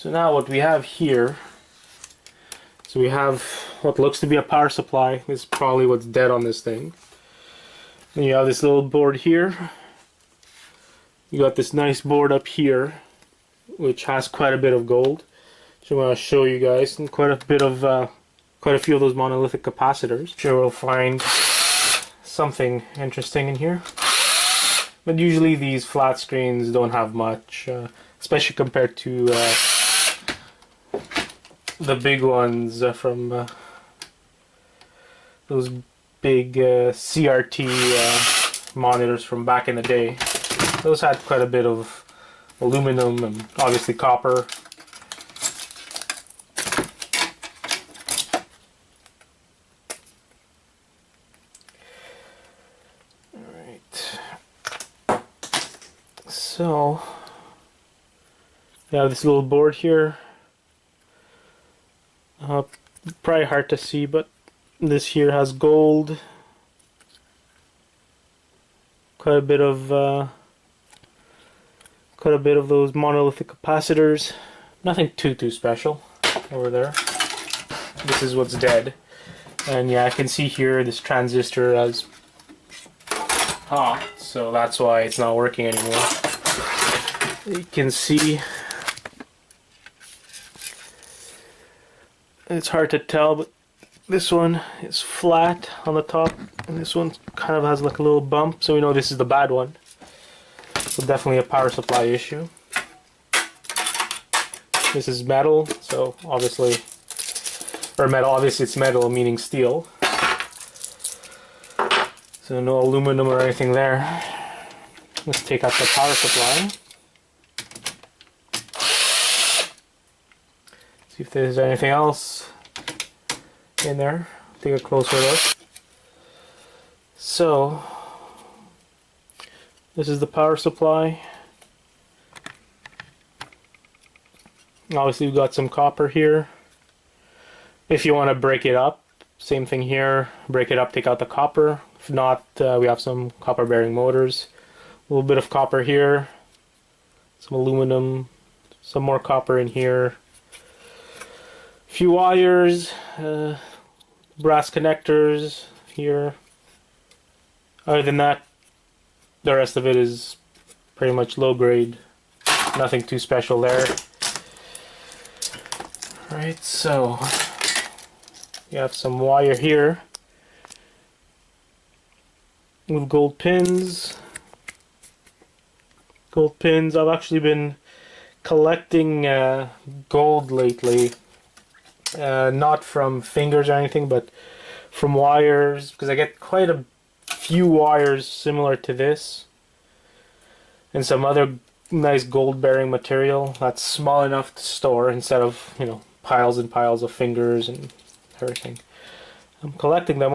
So now what we have here, so we have what looks to be a power supply. This is probably what's dead on this thing. Then you have this little board here. You got this nice board up here, which has quite a bit of gold. So I want to show you guys, and quite a few of those monolithic capacitors. Sure, we'll find something interesting in here. But usually these flat screens don't have much, especially compared to the big ones from those big CRT monitors from back in the day. Those had quite a bit of aluminum and obviously copper. So, we have this little board here. Probably hard to see, but this here has gold. Quite a bit of those monolithic capacitors. Nothing too special over there. This is what's dead, and yeah, I can see here this transistor has popped, so that's why it's not working anymore. You can see it's hard to tell, but this one is flat on the top and this one kind of has like a little bump, so we know this is the bad one. So definitely a power supply issue. This is metal, so obviously, or metal, obviously it's metal, meaning steel. So no aluminum or anything there. Let's take out the power supply. See if there's anything else in there. Take a closer look. So, this is the power supply. Obviously we've got some copper here. If you want to break it up, same thing here. Break it up, take out the copper. If not, we have some copper bearing motors. A little bit of copper here. Some aluminum. Some more copper in here. Few wires, brass connectors here. Other than that, the rest of it is pretty much low grade. Nothing too special there. Right, so you have some wire here with gold pins. Gold pins. I've actually been collecting gold lately. Not from fingers or anything, but from wires, because I get quite a few wires similar to this and some other nice gold bearing material that's small enough to store instead of, you know, piles and piles of fingers and everything. I'm collecting them.